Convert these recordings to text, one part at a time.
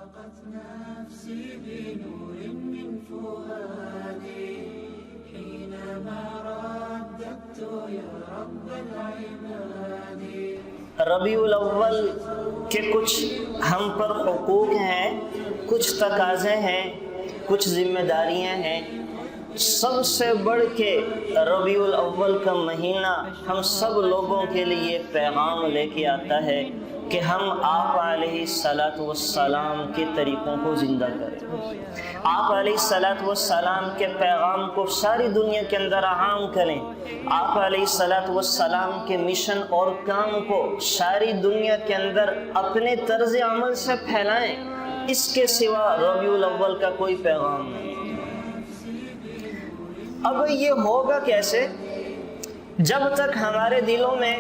أشرقت نفسي بنور من فؤادي حينما رددت يا رب العباد. ربیع الاول کے کچھ ہم پر حقوق ہیں، کچھ تقاضے ہیں، کچھ ذمہ داریاں ہیں. سب سے بڑھ کے ربیع الاول کا مہینہ ہم سب لوگوں کے لیے پیغام لے کے آتا ہے کہ ہم آپ علیہ الصلاۃ والسلام کے طریقوں کو زندہ کریں، آپ علیہ الصلاۃ والسلام کے پیغام کو ساری دنیا کے اندر عام کریں، آپ علیہ الصلاۃ والسلام کے مشن اور کام کو ساری دنیا کے اندر اپنے طرز عمل سے پھیلائیں. اس کے سوا ربیع الاول کا کوئی پیغام نہیں. اب یہ ہوگا کیسے؟ جب تک ہمارے دلوں میں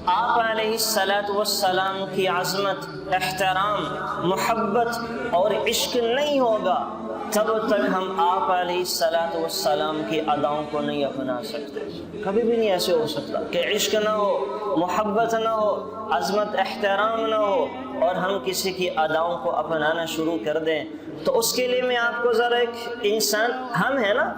آپ علیہ الصلاۃ والسلام کی عظمت، احترام، محبت اور عشق نہیں ہوگا، تب تک ہم آپ علیہ الصلاۃ والسلام کی اداؤں کو نہیں اپنا سکتے. کبھی بھی نہیں ایسے ہو سکتا کہ عشق نہ ہو، محبت نہ ہو، عظمت احترام نہ ہو اور ہم کسی کی اداؤں کو اپنانا شروع کر دیں. تو اس کے لیے میں آپ کو ذرا ایک انسان، ہم ہیں نا،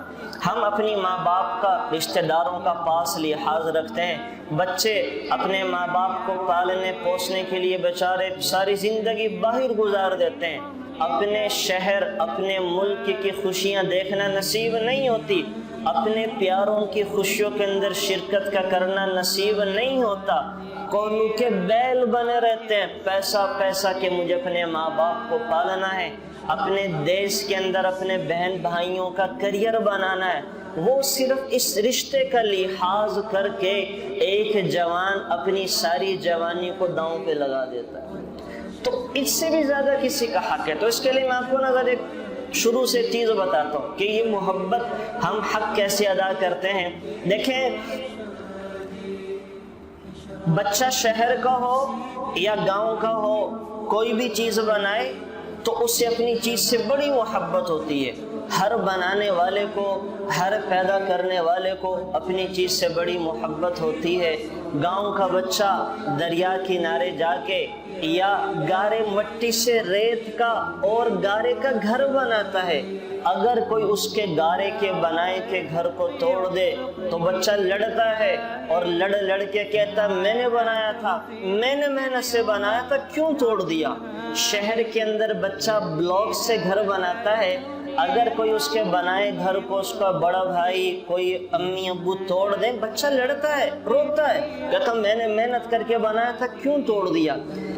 ہم اپنی ماں باپ کا، رشتہ داروں کا پاس لحاظ رکھتے ہیں. بچے اپنے ماں باپ کو پالنے پوسنے کے لیے بیچارے ساری زندگی باہر گزار دیتے ہیں. اپنے شہر، اپنے ملک کی خوشیاں دیکھنا نصیب نہیں ہوتی، اپنے پیاروں کی خوشیوں کے اندر شرکت کا کرنا نصیب نہیں ہوتا. کولو کے بیل بنے رہتے ہیں، پیسہ پیسہ کہ مجھے اپنے ماں باپ کو پالنا ہے، اپنے دیش کے اندر اپنے بہن بھائیوں کا کریئر بنانا ہے. وہ صرف اس رشتے کا لحاظ کر کے ایک جوان اپنی ساری جوانی کو داؤں پہ لگا دیتا ہے. تو اس سے بھی زیادہ کسی کا حق ہے. تو اس کے لیے میں آپ کو نظر ایک شروع سے چیز بتاتا ہوں کہ یہ محبت ہم حق کیسے ادا کرتے ہیں. دیکھیں، بچہ شہر کا ہو یا گاؤں کا ہو، کوئی بھی چیز بنائے تو اس سے اپنی چیز سے بڑی محبت ہوتی ہے. ہر بنانے والے کو، ہر پیدا کرنے والے کو اپنی چیز سے بڑی محبت ہوتی ہے. گاؤں کا بچہ دریا کنارے جا کے یا گارے مٹی سے ریت کا اور گارے کا گھر بناتا ہے. اگر کوئی اس کے گارے کے بنائے کے گھر کو توڑ دے تو بچہ لڑتا ہے اور لڑ کے کہتا میں نے بنایا تھا، میں نے محنت سے بنایا تھا، کیوں توڑ دیا. شہر کے اندر بچہ بلاک سے گھر بناتا ہے، اگر کوئی اس کے بنائے گھر کو اس کا بڑا بھائی، کوئی امی ابو توڑ دیں، بچہ لڑتا ہے، روتا ہے، کہتا میں نے محنت کر کے بنایا تھا، کیوں توڑ دیا.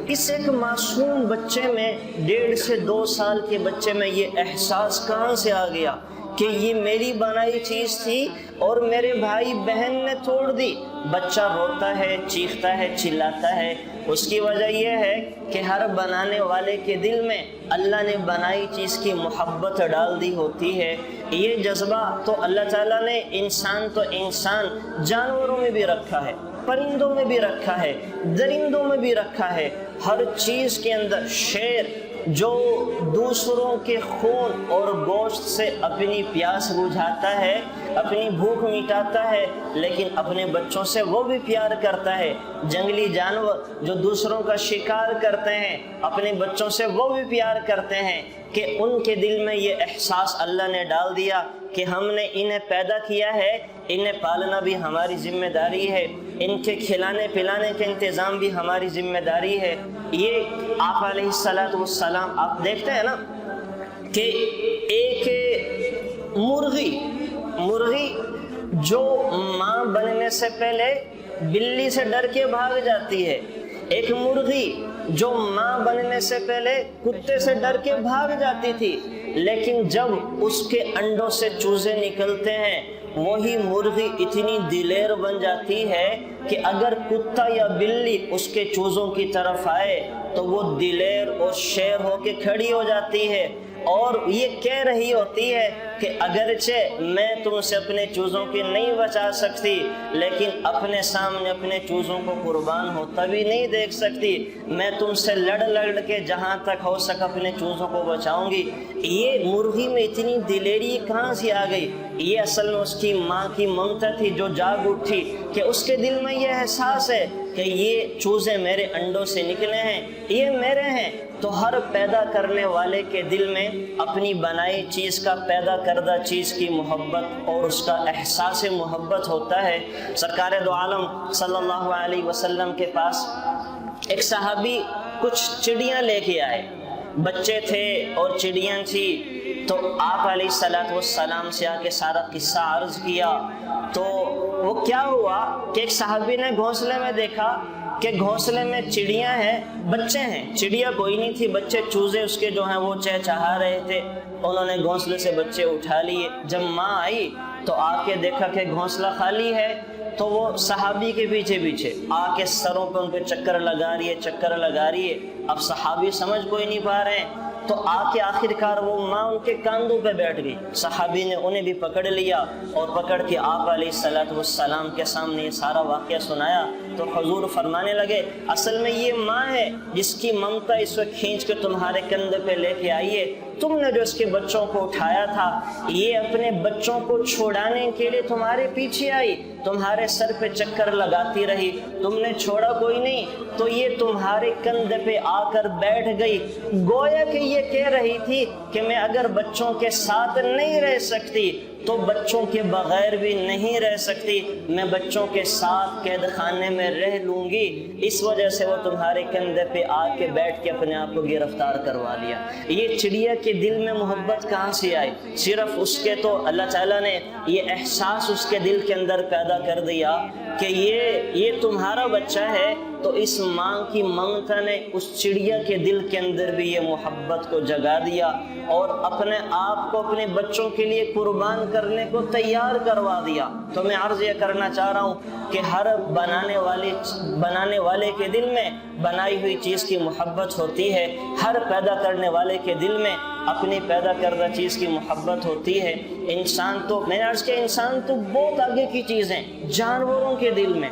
اس ایک معصوم بچے میں، 1.5 سے 2 سال کے بچے میں یہ احساس کہاں سے آ گیا کہ یہ میری بنائی چیز تھی اور میرے بھائی بہن نے توڑ دی. بچہ روتا ہے، چیختا ہے، چلاتا ہے. اس کی وجہ یہ ہے کہ ہر بنانے والے کے دل میں اللہ نے بنائی چیز کی محبت ڈال دی ہوتی ہے. یہ جذبہ تو اللہ تعالیٰ نے انسان جانوروں میں بھی رکھا ہے، پرندوں میں بھی رکھا ہے، درندوں میں بھی رکھا ہے. ہر چیز کے اندر شیر جو دوسروں کے خون اور گوشت سے اپنی پیاس بجھاتا ہے، اپنی بھوک مٹاتا ہے، لیکن اپنے بچوں سے وہ بھی پیار کرتا ہے. جنگلی جانور جو دوسروں کا شکار کرتے ہیں، اپنے بچوں سے وہ بھی پیار کرتے ہیں کہ ان کے دل میں یہ احساس اللہ نے ڈال دیا کہ ہم نے انہیں پیدا کیا ہے، انہیں پالنا بھی ہماری ذمہ داری ہے، ان کے کھلانے پلانے کے انتظام بھی ہماری ذمہ داری ہے. یہ آپ علیہ الصلاۃ والسلام، آپ دیکھتے ہیں نا کہ ایک مرغی جو ماں بننے سے پہلے بلی سے ڈر کے بھاگ جاتی ہے، ایک مرغی جو ماں بننے سے پہلے کتے سے ڈر کے بھاگ جاتی تھی، لیکن جب اس کے انڈوں سے چوزے نکلتے ہیں وہی مرغی اتنی دلیر بن جاتی ہے کہ اگر کتا یا بلی اس کے چوزوں کی طرف آئے تو وہ دلیر اور شیر ہو کے کھڑی ہو جاتی ہے اور یہ کہہ رہی ہوتی ہے کہ اگرچہ میں تم سے اپنے چوزوں کی نہیں بچا سکتی، لیکن اپنے سامنے اپنے چوزوں کو قربان ہوتا بھی نہیں دیکھ سکتی. میں تم سے لڑ کے جہاں تک ہو سکا اپنے چوزوں کو بچاؤں گی. یہ مرغی میں اتنی دلیری کہاں سے آ گئی؟ یہ اصل میں اس کی ماں کی ممتا تھی جو جاگ اٹھی کہ اس کے دل میں یہ احساس ہے کہ یہ چوزے میرے انڈوں سے نکلے ہیں، یہ میرے ہیں، تو ہر پیدا کرنے والے کے دل میں اپنی بنائی چیز کا، پیدا کردہ چیز کی محبت اور اس کا احساس محبت ہوتا ہے۔ سرکار دو عالم صلی اللہ علیہ وسلم کے پاس ایک صحابی کچھ چڑیاں لے کے آئے، بچے تھے اور چڑیاں تھی، تو آپ علیہ السلام سے آ کے سارا قصہ عرض کیا۔ تو وہ کیا ہوا کہ ایک صحابی نے گھونسلے میں دیکھا کہ گھونسلے میں چڑیاں ہیں، بچے ہیں، چڑیا کوئی نہیں تھی، بچے چوزے اس کے جو ہیں وہ چہچہا رہے تھے، انہوں نے گھونسلے سے بچے اٹھا لیے۔ جب ماں آئی تو آ کے دیکھا کہ گھونسلہ خالی ہے، تو وہ صحابی کے پیچھے پیچھے آ کے سروں پہ ان پہ چکر لگا رہی ہے۔ اب صحابی سمجھ کوئی نہیں پا رہے ہیں، تو آ کے آخر کار وہ ماں ان کے کاندھوں پہ بیٹھ گئی۔ صحابی نے انہیں بھی پکڑ لیا اور پکڑ کے آپ علیہ السلام کے سامنے یہ سارا واقعہ سنایا۔ تو حضور فرمانے لگے اصل میں یہ ماں ہے جس کی ممتا اس وقت کھینچ کے تمہارے کندھے پہ لے کے آئی ہے، تم نے جو اس کے بچوں کو اٹھایا تھا، یہ اپنے بچوں کو چھوڑانے کے لیے تمہارے پیچھے آئی، تمہارے سر پہ چکر لگاتی رہی، تم نے چھوڑا کوئی نہیں، تو یہ تمہارے کندھے پہ آ کر بیٹھ گئی، گویا کہ یہ کہہ رہی تھی کہ میں اگر بچوں کے ساتھ نہیں رہ سکتی تو بچوں کے بغیر بھی نہیں رہ سکتی، میں بچوں کے ساتھ قید خانے میں رہ لوں گی، اس وجہ سے وہ تمہارے کندھے پہ آ کے بیٹھ کے اپنے آپ کو گرفتار کروا لیا۔ یہ چڑیا کے دل میں محبت کہاں سے آئی؟ صرف اس کے تو اللہ تعالیٰ نے یہ احساس اس کے دل کے اندر پیدا کر دیا کہ یہ تمہارا بچہ ہے، تو اس ماں کی ممتا نے اس چڑیا کے دل کے اندر بھی یہ محبت کو جگا دیا اور اپنے آپ کو اپنے بچوں کے لیے قربان کرنے کو تیار کروا دیا۔ تو میں عرض یہ کرنا چاہ رہا ہوں کہ ہر بنانے والے کے دل میں بنائی ہوئی چیز کی محبت ہوتی ہے، ہر پیدا کرنے والے کے دل میں اپنی پیدا کردہ چیز کی محبت ہوتی ہے۔ انسان تو میں نے عرض کیا انسان تو بہت آگے کی چیز ہیں، جانوروں کے دل میں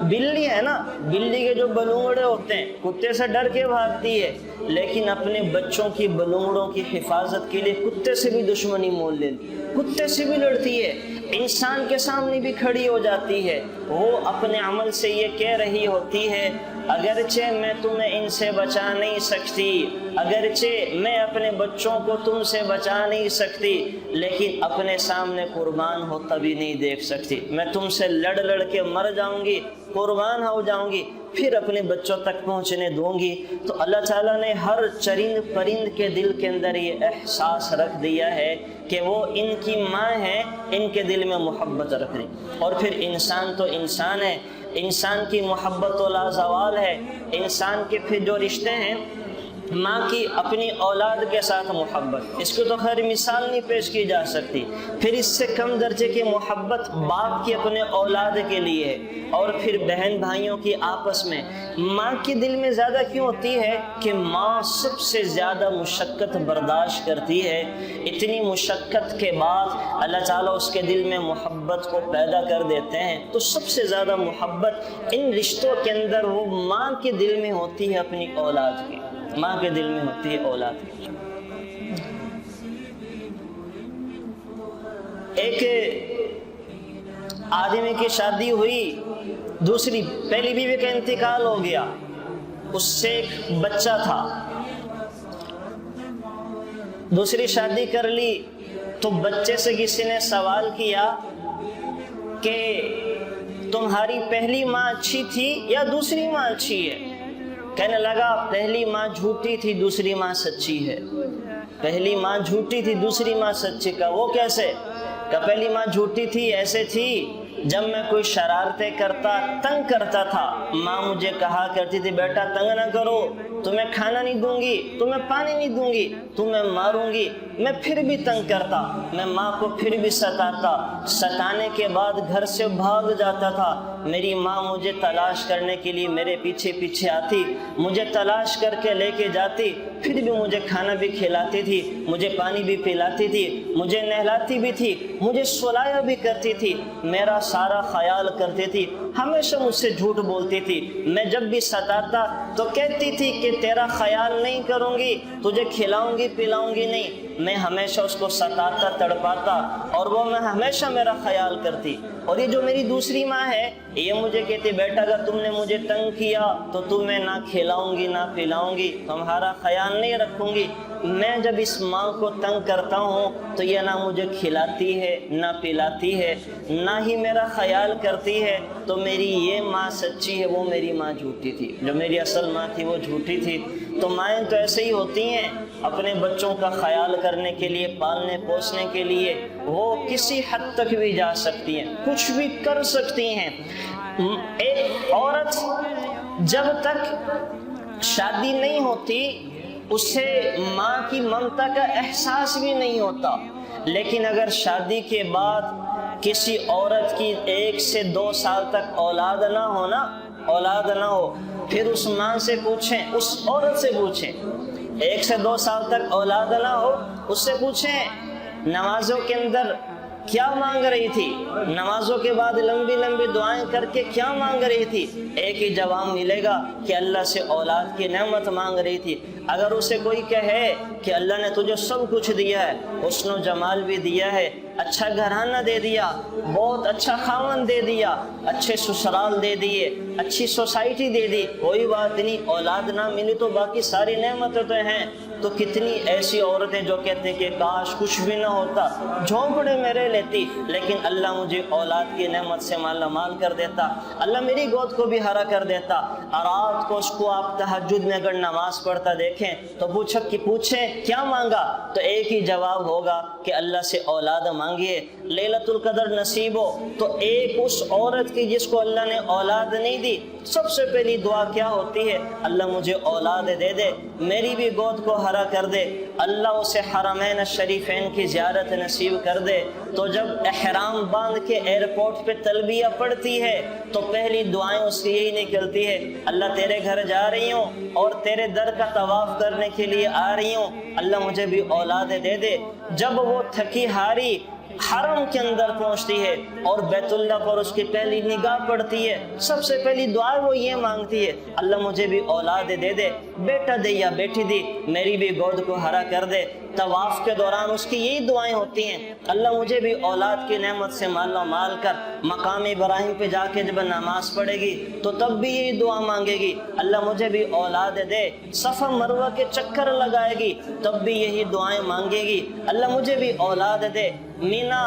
بلی ہے نا، بلی کے جو بلوڑے ہوتے ہیں کتے سے ڈر کے بھاگتی ہے، لیکن اپنے بچوں کی بلوڑوں کی حفاظت کے لیے کتے سے بھی دشمنی مول لیتی ہے، کتے سے بھی لڑتی ہے، انسان کے سامنے بھی کھڑی ہو جاتی ہے۔ وہ اپنے عمل سے یہ کہہ رہی ہوتی ہے اگرچہ میں تمہیں ان سے بچا نہیں سکتی، اگرچہ میں اپنے بچوں کو تم سے بچا نہیں سکتی، لیکن اپنے سامنے قربان ہوتا بھی نہیں دیکھ سکتی، میں تم سے لڑ کے مر جاؤں گی، قربان ہو جاؤں گی، پھر اپنے بچوں تک پہنچنے دوں گی۔ تو اللہ تعالیٰ نے ہر چرند پرند کے دل کے اندر یہ احساس رکھ دیا ہے کہ وہ ان کی ماں ہے، ان کے دل میں محبت رکھنی۔ اور پھر انسان تو انسان ہے، انسان کی محبت تو لازوال ہے، انسان کے پھر جو رشتے ہیں، ماں کی اپنی اولاد کے ساتھ محبت، اس کو تو خیر مثال نہیں پیش کی جا سکتی، پھر اس سے کم درجے کی محبت باپ کی اپنے اولاد کے لیے ہے، اور پھر بہن بھائیوں کی آپس میں۔ ماں کے دل میں زیادہ کیوں ہوتی ہے کہ ماں سب سے زیادہ مشقت برداشت کرتی ہے، اتنی مشقت کے بعد اللہ تعالیٰ اس کے دل میں محبت کو پیدا کر دیتے ہیں، تو سب سے زیادہ محبت ان رشتوں کے اندر وہ ماں کے دل میں ہوتی ہے، اپنی اولاد کی، ماں کے دل میں ہوتی ہے اولاد کی۔ ایک آدمی کی شادی ہوئی، پہلی بیوی کا انتقال ہو گیا، اس سے ایک بچہ تھا، دوسری شادی کر لی، تو بچے سے کسی نے سوال کیا کہ تمہاری پہلی ماں اچھی تھی یا دوسری ماں اچھی ہے؟ کہنے لگا پہلی ماں جھوٹی تھی، دوسری ماں سچی ہے۔ پہلی ماں جھوٹی تھی، دوسری ماں سچی۔ کا وہ کیسے؟ کہ پہلی ماں جھوٹی تھی، ایسے تھی جب میں کوئی شرارتیں کرتا، تنگ کرتا تھا، ماں مجھے کہا کرتی تھی بیٹا تنگ نہ کرو، تمہیں کھانا نہیں دوں گی، تمہیں پانی نہیں دوں گی، تمہیں ماروں گی، میں پھر بھی تنگ کرتا، میں ماں کو پھر بھی ستاتا، ستانے کے بعد گھر سے بھاگ جاتا تھا، میری ماں مجھے تلاش کرنے کے لیے میرے پیچھے پیچھے آتی، مجھے تلاش کر کے لے کے جاتی، پھر بھی مجھے کھانا بھی کھلاتی تھی، مجھے پانی بھی پلاتی تھی، مجھے نہلاتی بھی تھی، مجھے سلایا بھی کرتی تھی، میرا سارا خیال کرتی تھی، ہمیشہ مجھ سے جھوٹ بولتی تھی، میں جب بھی ستاتا تو کہتی تھی کہ تیرا خیال نہیں کروں گی، تجھے کھلاؤں گی پلاؤں گی نہیں، میں ہمیشہ اس کو ستاتا تڑپاتا اور وہ میں ہمیشہ میرا خیال کرتی۔ اور یہ جو میری دوسری ماں ہے یہ مجھے کہتی بیٹا اگر تم نے مجھے تنگ کیا تو تمہیں نہ کھلاؤں گی نہ پلاؤں گی، تمہارا خیال نہیں رکھوں گی۔ میں جب اس ماں کو تنگ کرتا ہوں تو یہ نہ مجھے کھلاتی ہے نہ پلاتی ہے نہ ہی میرا خیال کرتی ہے، تو میری یہ ماں سچی ہے، وہ میری ماں جھوٹی تھی۔ جو میری اصل ماں تھی وہ جھوٹی تھی۔ تو مائیں تو ایسے ہی ہوتی ہیں، اپنے بچوں کا خیال کرنے کے لیے، پالنے پوسنے کے لیے وہ کسی حد تک بھی جا سکتی ہیں، کچھ بھی کر سکتی ہیں۔ ایک عورت جب تک شادی نہیں ہوتی اسے ماں کی ممتا کا احساس بھی نہیں ہوتا، لیکن اگر شادی کے بعد کسی عورت کی 1 سے 2 سال تک اولاد نہ ہو پھر اس ماں سے پوچھیں، اس عورت سے پوچھیں، 1 سے 2 سال تک اولاد نہ ہو اس سے پوچھیں نمازوں کے اندر کیا مانگ رہی تھی، نمازوں کے بعد لمبی لمبی دعائیں کر کے کیا مانگ رہی تھی، ایک ہی جواب ملے گا کہ اللہ سے اولاد کی نعمت مانگ رہی تھی۔ اگر اسے کوئی کہے کہ اللہ نے تجھے سب کچھ دیا ہے، حسن و جمال بھی دیا ہے، اچھا گھرانہ دے دیا، بہت اچھا خاوند دے دیا، اچھے سسرال دے دیے، اچھی سوسائٹی دے دی، کوئی بات نہیں، اولاد نہ ملی تو باقی ساری نعمتیں تو ہیں، تو کتنی ایسی عورتیں جو کہتے ہیں کہ کاش کچھ بھی نہ ہوتا، جھونپڑے میرے لیتی، لیکن اللہ مجھے اولاد کی نعمت سے مالا مال کر دیتا، اللہ میری گود کو بھی ہرا کر دیتا۔ اور رات کو اس کو آپ تہجد میں اگر نماز پڑھتا دیکھیں تو پوچھیں کیا مانگا، تو ایک ہی جواب ہوگا کہ اللہ سے اولاد مانگیے، لیلۃ القدر نصیب ہو۔ تو ایک اس عورت کی جس کو اللہ نے اولاد نہیں دی، سب سے پہلی دعا کیا ہوتی ہے؟ اللہ مجھے اولاد دے دے، میری بھی گود کو ہرا کر دے، اللہ اسے حرمین الشریفین کی زیارت نصیب کر دے۔ تو جب احرام باندھ کے ایئرپورٹ پہ تلبیہ پڑھتی ہے تو پہلی دعائیں اس کی یہی نکلتی ہے، اللہ تیرے گھر جا رہی ہوں اور تیرے در کا طواف کرنے کے لیے آ رہی ہوں، اللہ مجھے بھی اولاد دے دے۔ جب وہ تھکی ہاری حرم کے اندر پہنچتی ہے اور بیت اللہ پر اس کی پہلی نگاہ پڑتی ہے، سب سے پہلی دعا وہ یہ مانگتی ہے، اللہ مجھے بھی اولاد دے دے، بیٹا دے یا بیٹی دی، میری بھی گود کو ہرا کر دے۔ طواف کے دوران اس کی یہی دعائیں ہوتی ہیں، اللہ مجھے بھی اولاد کی نعمت سے مالا مال کر۔ مقام ابراہیم پہ جا کے جب نماز پڑھے گی تو تب بھی یہی دعا مانگے گی، اللہ مجھے بھی اولاد دے۔ صفا مروہ کے چکر لگائے گی تب بھی یہی دعائیں مانگے گی، اللہ مجھے بھی اولاد دے۔ مینا،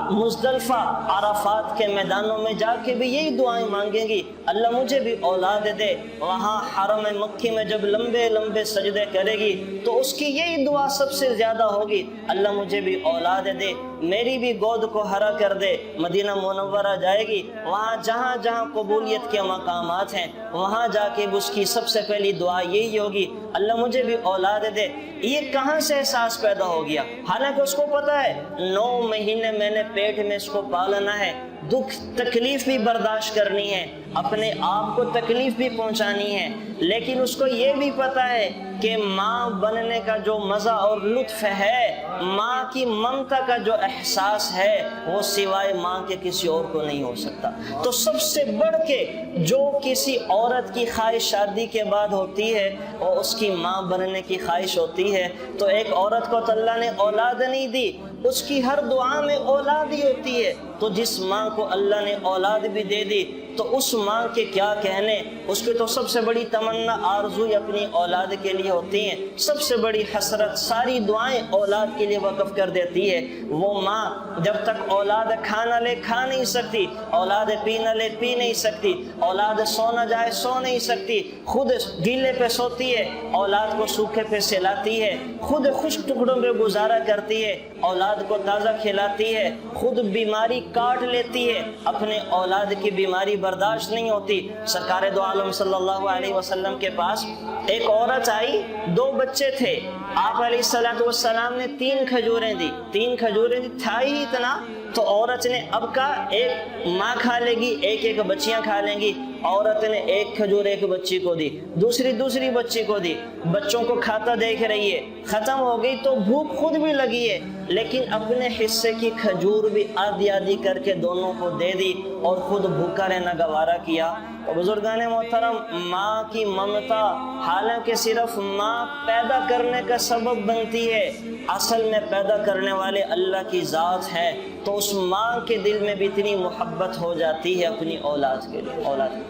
مزدلفہ، عرفات کے میدانوں میں جا کے بھی یہی دعائیں مانگیں گی، اللہ مجھے بھی اولاد دے۔ وہاں حرم مکی میں جب لمبے لمبے سجدے کرے گی تو اس کی یہی دعا سب سے زیادہ ہوگی، اللہ مجھے بھی اولاد دے، میری بھی گود کو ہرا کر دے۔ مدینہ منورہ جائے گی، وہاں جہاں جہاں قبولیت کے مقامات ہیں وہاں جا کے اس کی سب سے پہلی دعا یہی ہوگی، اللہ مجھے بھی اولاد دے۔ یہ کہاں سے احساس پیدا ہو گیا؟ حالانکہ اس کو پتا ہے 9 مہینے میں نے پیٹ میں اس کو پالنا ہے، دکھ تکلیف بھی برداشت کرنی ہے، اپنے آپ کو تکلیف بھی پہنچانی ہے، لیکن اس کو یہ بھی پتا ہے کہ ماں بننے کا جو مزہ اور لطف ہے، ماں کی ممتا کا جو احساس ہے، وہ سوائے ماں کے کسی اور کو نہیں ہو سکتا۔ تو سب سے بڑھ کے جو کسی عورت کی خواہش شادی کے بعد ہوتی ہے وہ اس کی ماں بننے کی خواہش ہوتی ہے۔ تو ایک عورت کو تو اللہ نے اولاد نہیں دی، اس کی ہر دعا میں اولاد ہی ہوتی ہے، تو جس ماں کو اللہ نے اولاد بھی دے دی تو اس ماں کے کیا کہنے، اس کی تو سب سے بڑی تمنا آرزو اپنی اولاد کے لیے ہوتی ہیں، سب سے بڑی حسرت، ساری دعائیں اولاد کے لیے وقف کر دیتی ہے۔ وہ ماں جب تک اولاد کھانا لے کھا نہیں سکتی، اولاد پینا لے پی نہیں سکتی، اولاد سونا جائے سو نہیں سکتی، خود گیلے پہ سوتی ہے، اولاد کو سوکھے پہ سلاتی ہے، خود خشک ٹکڑوں پہ گزارا کرتی ہے، اولاد کو تازہ کھلاتی ہے، خود بیماری کاٹ لیتی ہے، اپنے اولاد کی بیماری برداشت نہیں ہوتی۔ سرکار دو عالم صلی اللہ علیہ وسلم کے پاس ایک عورت آئی، 2 بچے تھے، آپ علیہ السلام نے 3 کھجوریں دی، 3 کھجوریں دی، تھا ہی اتنا، تو عورت نے اب کہا ایک ماں کھا لے گی، ایک بچیاں کھا لیں گی۔ عورت نے 1 کھجور ایک بچی کو دی، دوسری بچی کو دی، بچوں کو کھاتا دیکھ رہی ہے، ختم ہو گئی تو بھوک خود بھی لگی ہے، لیکن اپنے حصے کی کھجور بھی آدھی آدھی کر کے دونوں کو دے دی۔ اور خود بھوکا رہنا گوارا کیا۔ تو بزرگان محترم، ماں کی ممتا حالانکہ صرف ماں پیدا کرنے کا سبب بنتی ہے، اصل میں پیدا کرنے والے اللہ کی ذات ہے، تو اس ماں کے دل میں بھی اتنی محبت ہو جاتی ہے اپنی اولاد کے لیے۔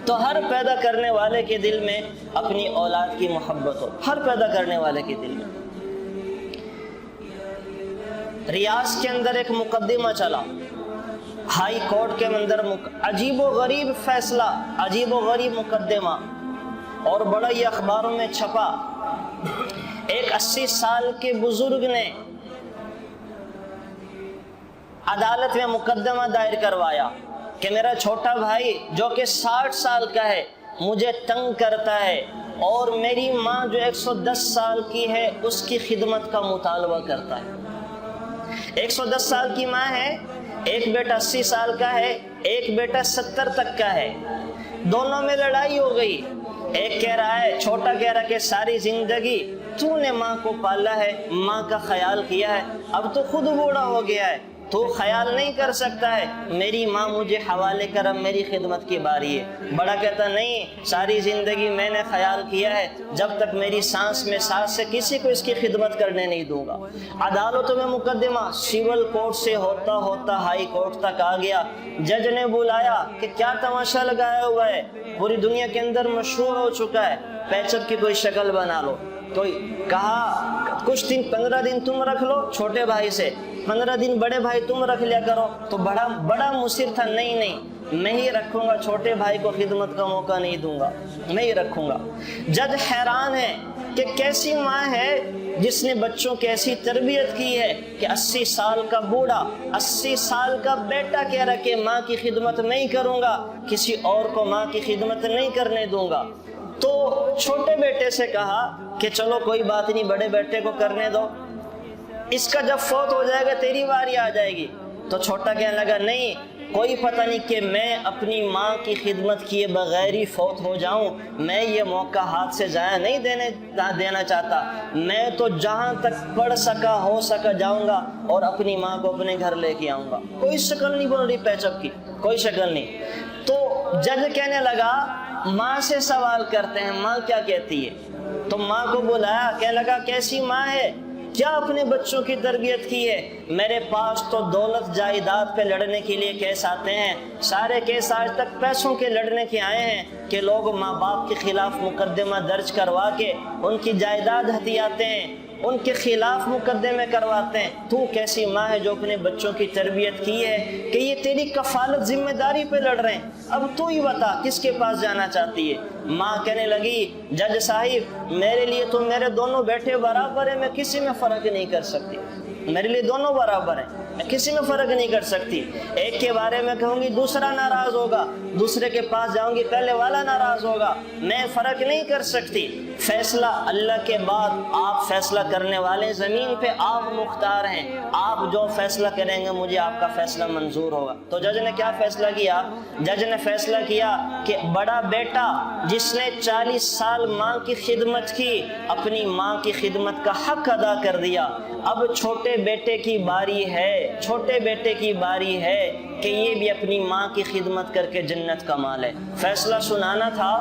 تو ہر پیدا کرنے والے کے دل میں اپنی اولاد کی محبت ہو، ہر پیدا کرنے والے کے دل میں۔ ریاض کے اندر ایک مقدمہ چلا، ہائی کورٹ کے اندر عجیب و غریب فیصلہ، عجیب و غریب مقدمہ، اور بڑا یہ اخباروں میں چھپا۔ ایک 80 سال کے بزرگ نے عدالت میں مقدمہ دائر کروایا کہ میرا چھوٹا بھائی جو کہ 60 سال کا ہے مجھے تنگ کرتا ہے، اور میری ماں جو 110 سال کی ہے اس کی خدمت کا مطالبہ کرتا ہے۔ 110 سال کی ماں ہے، ایک بیٹا 80 سال کا ہے، ایک بیٹا 70 تک کا ہے، دونوں میں لڑائی ہو گئی۔ ایک کہہ رہا ہے، چھوٹا کہہ رہا کہ ساری زندگی تو نے ماں کو پالا ہے، ماں کا خیال کیا ہے، اب تو خود بوڑھا ہو گیا ہے، تو خیال نہیں کر سکتا ہے، میری ماں مجھے حوالے کر، اب میری خدمت کی باری ہے۔ بڑا کہتا نہیں، ساری زندگی میں نے خیال کیا ہے، جب تک میری سانس میں سانس سے کسی کو اس کی خدمت کرنے نہیں دوں گا۔ عدالتوں میں مقدمہ سول کورٹ سے ہوتا ہوتا ہائی کورٹ تک آ گیا۔ جج نے بلایا کہ کیا تماشا لگایا ہوا ہے، پوری دنیا کے اندر مشہور ہو چکا ہے، پیچپ کی کوئی شکل بنا لو۔ تو کہا کچھ دن 15 دن تم رکھ لو چھوٹے بھائی سے، 15 دن بڑے بھائی تم رکھ لیا کرو۔ تو بڑا مصر تھا، نہیں میں ہی رکھوں گا، چھوٹے بھائی کو خدمت کا موقع نہیں دوں گا، میں ہی رکھوں گا۔ جج حیران ہے کہ کیسی ماں ہے جس نے بچوں کی ایسی تربیت کی ہے کہ 80 سال کا بوڑھا، 80 سال کا بیٹا کہہ رہا کہ ماں کی خدمت میں ہی کروں گا، کسی اور کو ماں کی خدمت نہیں کرنے دوں گا۔ تو چھوٹے بیٹے سے کہا کہ چلو کوئی بات نہیں، بڑے بیٹے کو کرنے دو، اس کا جب فوت ہو جائے گا تیری باری آ جائے گی۔ تو چھوٹا کہنے لگا نہیں، کوئی پتہ نہیں کہ میں اپنی ماں کی خدمت کیے بغیر ہی فوت ہو جاؤں، میں یہ موقع ہاتھ سے ضائع نہیں دینا چاہتا، میں تو جہاں تک پڑھ سکا ہو سکا جاؤں گا اور اپنی ماں کو اپنے گھر لے کے آؤں گا۔ کوئی شکل نہیں بن رہی پیچپ کی، کوئی شکل نہیں۔ تو جج کہنے لگا ماں سے سوال کرتے ہیں، ماں کیا کہتی ہے؟ تو ماں کو بلایا، کہنے لگا کیسی ماں ہے، کیا اپنے بچوں کی تربیت کی ہے؟ میرے پاس تو دولت جائیداد پہ لڑنے کے لیے کیس آتے ہیں، سارے کیس آج تک پیسوں کے لڑنے کے آئے ہیں کہ لوگ ماں باپ کے خلاف مقدمہ درج کروا کے ان کی جائیداد ہتھیاتے ہیں، ان کے خلاف مقدمے کرواتے ہیں۔ تو کیسی ماں ہے جو اپنے بچوں کی تربیت کی ہے کہ یہ تیری کفالت ذمہ داری پہ لڑ رہے ہیں، اب تو ہی بتا کس کے پاس جانا چاہتی ہے؟ ماں کہنے لگی جج صاحب میرے لیے تو میرے دونوں بیٹے برابر ہیں، میں کسی میں فرق نہیں کر سکتی، میرے لیے دونوں برابر ہیں، میں کسی میں فرق نہیں کر سکتی۔ ایک کے بارے میں کہوں گی دوسرا ناراض ہوگا، دوسرے کے پاس جاؤں گی پہلے والا ناراض ہوگا، میں فرق نہیں کر سکتی۔ فیصلہ اللہ کے بعد آپ فیصلہ کرنے والے، زمین پہ آپ مختار ہیں، آپ جو فیصلہ کریں گے مجھے آپ کا فیصلہ منظور ہوگا۔ تو جج نے کیا فیصلہ کیا؟ جج نے فیصلہ کیا کہ بڑا بیٹا جس نے 40 سال ماں کی خدمت کی، اپنی ماں کی خدمت کا حق ادا کر دیا، اب چھوٹے بیٹے کی باری ہے، چھوٹے بیٹے کی باری ہے کہ یہ بھی اپنی ماں کی خدمت کر کے جنت کما لے۔ فیصلہ سنانا تھا،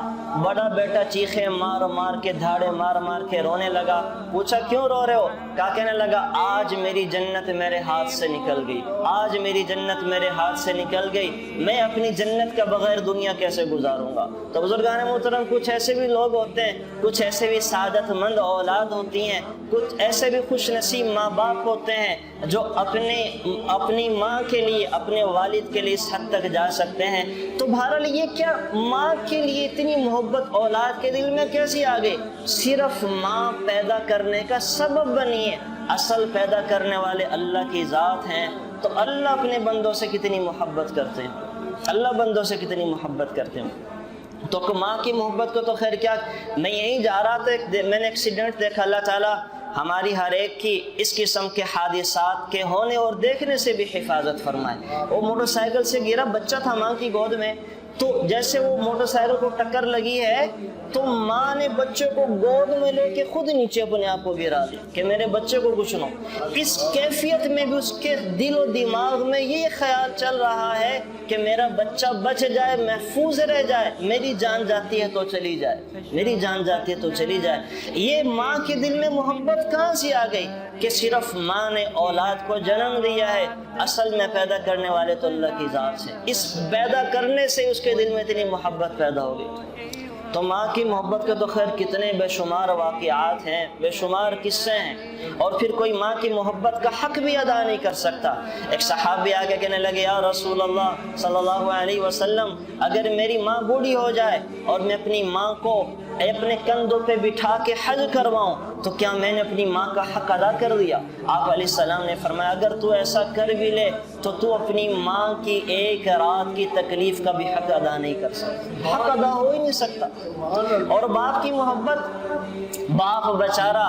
بڑا بیٹا چیخے مار مار کے، دھاڑے مار مار کے رونے لگا۔ پوچھا کیوں رو رہے ہو؟ کہنے لگا آج میری جنت میرے ہاتھ سے نکل گئی، آج میری جنت میرے ہاتھ سے نکل گئی، میں اپنی جنت کا بغیر دنیا کیسے گزاروں گا؟ تو بزرگان محترم، کچھ ایسے بھی لوگ ہوتے ہیں، کچھ ایسے بھی سعادت مند اولاد ہوتی ہیں، کچھ ایسے بھی خوش نصیب ماں باپ ہوتے ہیں جو اپنی ماں کے لیے، اپنے والد کے لیے اس حد تک جا سکتے ہیں۔ تو بہرحال یہ کیا ماں کے لیے اتنی محبت اولاد کے دل میں کیسی آ گئی؟ صرف ماں پیدا کرنے کا سبب بنی ہے، اصل پیدا کرنے والے اللہ کی ذات ہیں۔ تو اللہ اپنے بندوں سے کتنی محبت کرتے ہیں، اللہ بندوں سے کتنی محبت کرتے ہیں۔ تو ماں کی محبت کو تو خیر کیا، میں یہیں جا رہا تھا، میں نے ایکسیڈنٹ دیکھا، اللہ تعالیٰ ہماری ہر ایک کی اس قسم کے حادثات کے ہونے اور دیکھنے سے بھی حفاظت فرمائے۔ وہ موٹر سائیکل سے گرا، بچہ تھا ماں کی گود میں، تو جیسے وہ موٹر سائیکل کو ٹکر لگی ہے تو ماں نے بچے کو گود میں لے کے خود نیچے اپنے آپ کو گرا دیا کہ میرے بچے کو کچھ نہ ہو۔ اس کیفیت میں بھی اس کے دل و دماغ میں یہ خیال چل رہا ہے کہ میرا بچہ بچ جائے، محفوظ رہ جائے، میری جان جاتی ہے تو چلی جائے، میری جان جاتی ہے تو چلی جائے۔ یہ ماں کے دل میں محبت کہاں سے آ گئی کہ صرف ماں نے اولاد کو جنم دیا ہے، اصل میں پیدا کرنے والے تو اللہ کی ذات سے، اس پیدا کرنے سے اس کے دل میں اتنی محبت پیدا ہو گئی۔ تو ماں کی محبت کے تو خیر کتنے بے شمار واقعات ہیں، بے شمار قصے ہیں، اور پھر کوئی ماں کی محبت کا حق بھی ادا نہیں کر سکتا۔ ایک صحابی آگے کہنے لگے یا رسول اللہ صلی اللہ علیہ وسلم، اگر میری ماں بوڑھی ہو جائے اور میں اپنی ماں کو اپنے کندھوں پہ بٹھا کے حج کرواؤں تو کیا میں نے اپنی ماں کا حق ادا کر دیا؟ آپ علیہ السلام نے فرمایا اگر تو ایسا کر بھی لے تو تو اپنی ماں کی ایک رات کی تکلیف کا بھی حق ادا نہیں کر سکتا، حق ادا ہو ہی نہیں سکتا۔ اور باپ کی محبت، باپ بیچارہ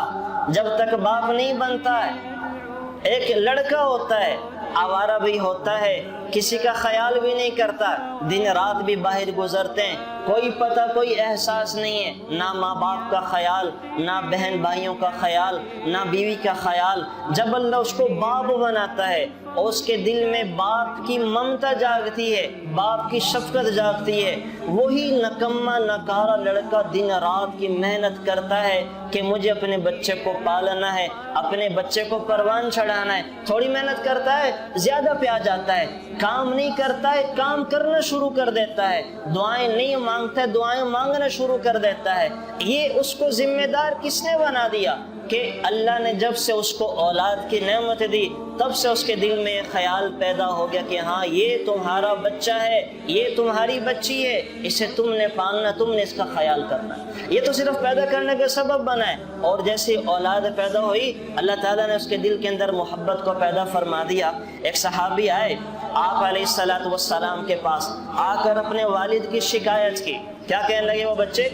جب تک باپ نہیں بنتا ہے، ایک لڑکا ہوتا ہے آوارہ بھی ہوتا ہے، کسی کا خیال بھی نہیں کرتا، دن رات بھی باہر گزرتے ہیں، کوئی پتہ کوئی احساس نہیں ہے، نہ ماں باپ کا خیال، نہ بہن بھائیوں کا خیال، نہ بیوی کا خیال۔ جب اللہ اس کو باپ بناتا ہے اور اس کے دل میں باپ کی ممتا جاگتی ہے، باپ کی شفقت جاگتی ہے، وہی نکما نکارا لڑکا دن رات کی محنت کرتا ہے کہ مجھے اپنے بچے کو پالنا ہے، اپنے بچے کو پروان چڑھانا ہے، تھوڑی محنت کرتا ہے، زیادہ پہ آ جاتا ہے، کام نہیں کرتا ہے، کام کرنا شروع کر دیتا ہے، دعائیں نہیں مانگتا ہے، دعائیں مانگنا شروع کر دیتا ہے۔ یہ اس کو ذمہ دار کس نے بنا دیا کہ اللہ نے جب سے اس کو اولاد کی نعمت دی تب سے اس کے دل میں یہ خیال پیدا ہو گیا کہ ہاں یہ تمہارا بچہ ہے، یہ تمہاری بچی ہے، اسے تم نے پالنا، تم نے اس کا خیال کرنا۔ یہ تو صرف پیدا کرنے کا سبب بنا ہے، اور جیسی اولاد پیدا ہوئی اللہ تعالیٰ نے اس کے دل کے اندر محبت کو پیدا فرما دیا۔ ایک صحابی آئے آپ علیہ السلام کے پاس، آ کر اپنے والد کی شکایت کی۔ کیا کہنے لگے وہ بچے؟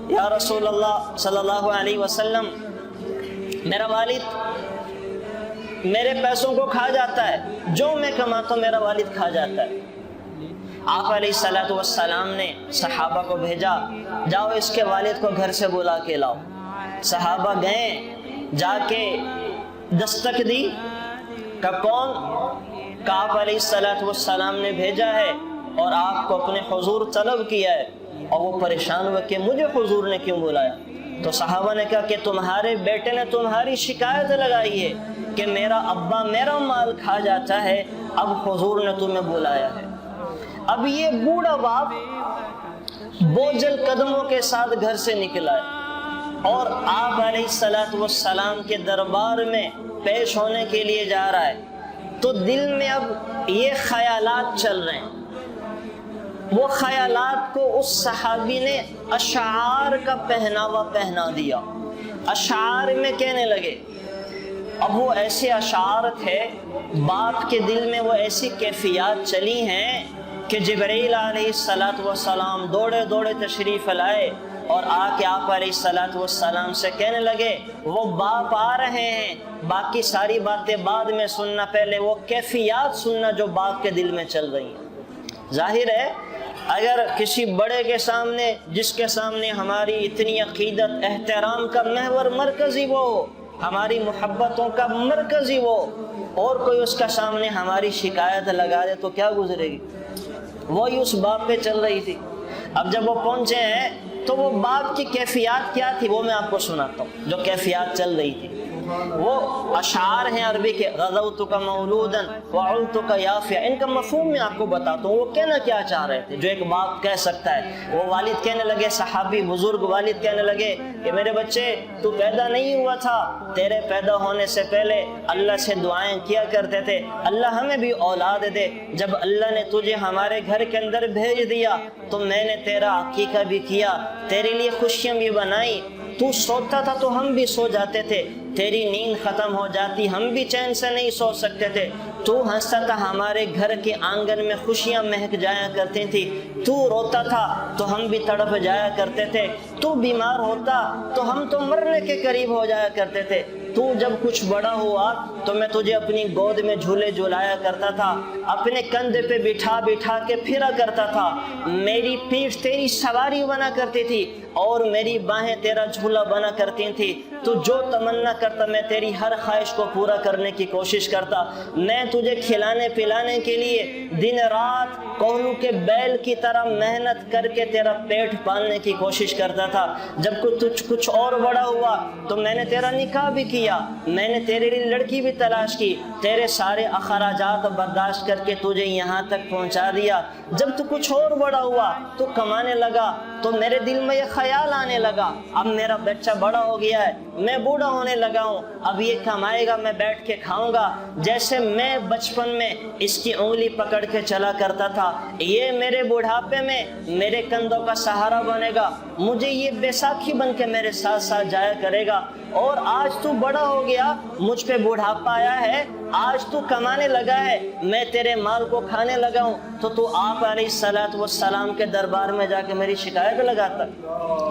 یا رسول اللہ صلی اللہ علیہ وسلم، میرا والد میرے پیسوں کو کھا جاتا ہے، جو میں کماتا ہوں میرا والد کھا جاتا ہے۔ آپ علیہ السلام نے صحابہ کو بھیجا، جاؤ اس کے والد کو گھر سے بلا کے لاؤ۔ صحابہ گئے، جا کے دستک دی، کہ کون؟ کہ آپ علیہ السلام نے بھیجا ہے اور آپ کو اپنے حضور طلب کیا ہے۔ اور وہ پریشان ہوئے کہ مجھے حضور نے کیوں بلایا؟ تو صحابہ نے کہا کہ تمہارے بیٹے نے تمہاری شکایت لگائی ہے کہ میرا ابا میرا مال کھا جاتا ہے، اب حضور نے تمہیں بلایا ہے۔ اب یہ بوڑھا باپ بوجھل قدموں کے ساتھ گھر سے نکلا ہے اور آپ علیہ السلام کے دربار میں پیش ہونے کے لیے جا رہا ہے، تو دل میں اب یہ خیالات چل رہے ہیں۔ وہ خیالات کو اس صحابی نے اشعار کا پہناوا پہنا دیا، اشعار میں کہنے لگے۔ اب وہ ایسے اشعار تھے، باپ کے دل میں وہ ایسی کیفیات چلی ہیں کہ جبرائیل علیہ السلام دوڑے دوڑے تشریف لائے اور آ کے آپ علیہ السلام سے کہنے لگے وہ باپ آ رہے ہیں، باقی ساری باتیں بعد میں سننا، پہلے وہ کیفیات سننا جو باپ کے دل میں چل رہی ہیں۔ ظاہر ہے اگر کسی بڑے کے سامنے، جس کے سامنے ہماری اتنی عقیدت احترام کا محور مرکزی وہ ہو، ہماری محبتوں کا مرکزی وہ، اور کوئی اس کا سامنے ہماری شکایت لگا دے تو کیا گزرے گی؟ وہی اس باپ پہ چل رہی تھی۔ اب جب وہ پہنچے ہیں تو وہ باپ کی کیفیات کیا تھی وہ میں آپ کو سناتا ہوں، جو کیفیات چل رہی تھی۔ وہ اشعار ہیں عربی کے، غزوتک مولودا وعلتک یافع، ان کا مفہوم میں آپ کو بتاتا ہوں وہ کہنا کیا چاہ رہے تھے جو ایک باپ کہہ سکتا ہے۔ وہ والد کہنے لگے، صحابی بزرگ والد کہنے لگے کہ میرے بچے تو پیدا نہیں ہوا تھا، تیرے پیدا ہونے سے پہلے اللہ سے دعائیں کیا کرتے تھے اللہ ہمیں بھی اولاد دے۔ جب اللہ نے تجھے ہمارے گھر کے اندر بھیج دیا تو میں نے تیرا عقیقہ بھی کیا، تیرے لیے خوشیاں بھی بنائی، تو سوتا تھا تو ہم بھی سو جاتے تھے، تیری نیند ختم ہو جاتی ہم بھی چین سے نہیں سو سکتے تھے، تو ہنستا تھا ہمارے گھر کے آنگن میں خوشیاں مہک جایا کرتی تھی، تو روتا تھا تو ہم بھی تڑپ جایا کرتے تھے، تو بیمار ہوتا تو ہم تو مرنے کے قریب ہو جایا کرتے تھے، تو جب کچھ بڑا ہوا تو میں تجھے اپنی گود میں جھولے جھلایا کرتا تھا، اپنے کندھے پہ بٹھا بٹھا کے پھرا کرتا تھا، میری پیٹھ تیری سواری بنا کرتی تھی اور میری باہیں تیرا جھولا بنا کرتی تھی، تو جو تمنا کرتا میں تیری ہر خواہش کو پورا کرنے کی کوشش کرتا، میں تجھے کھلانے پلانے کے لیے دن رات کوہلو کے بیل کی طرح محنت کر کے تیرا پیٹ پالنے کی کوشش کرتا تھا۔ جب کچھ اور بڑا ہوا تو میں نے تیرا نکاح بھی کیا، میں نے تیرے لیے لڑکی بھی تلاش کی، تیرے سارے اخراجات برداشت کر کے تجھے یہاں تک پہنچا دیا۔ جب تو کچھ اور بڑا ہوا تو کمانے لگا تو میرے دل میں یہ خیال آنے لگا، اب میرا بچہ بڑا ہو گیا ہے، میں بوڑھا ہونے لگا ہوں، اب یہ کمائے گا میں بیٹھ کے کھاؤں گا، جیسے میں بچپن میں اس کی انگلی پکڑ کے چلا کرتا تھا، یہ میرے بڑھاپے میں میرے کندھوں کا سہارا بنے گا، مجھے یہ بیساکھی بن کے میرے ساتھ ساتھ جایا کرے گا۔ اور آج تو بڑا ہو گیا، مجھ پہ بڑھاپا آیا ہے، آج تو کمانے لگا ہے، میں تیرے مال کو کھانے لگا ہوں، تو آپ علیہ الصلوۃ والسلام کے دربار میں جا کے میری شکایت لگاتا،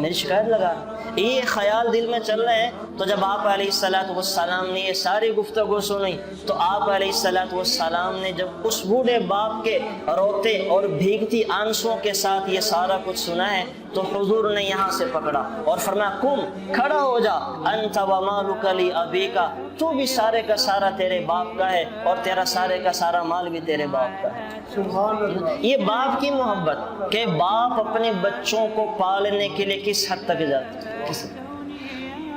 میری شکایت لگا۔ یہ خیال دل میں چل رہے ہیں، تو جب آپ علیہ الصلوۃ والسلام نے یہ ساری گفتگو سنی تو آپ علیہ الصلوۃ والسلام نے جب اس بوڑھے باپ کے روتے اور بھیگتی آنسوؤں کے ساتھ یہ سارا کچھ سنا ہے تو حضور نے یہاں سے پکڑا اور فرمایا قم، کھڑا ہو جا، انت ومالک لابیک، تو بھی سارے کا سارا تیرے باپ کا ہے اور تیرا سارے کا سارا مال بھی تیرے باپ کا ہے۔ یہ باپ کی محبت کہ باپ اپنے بچوں کو پالنے کے لیے کس حد تک جاتا ہے۔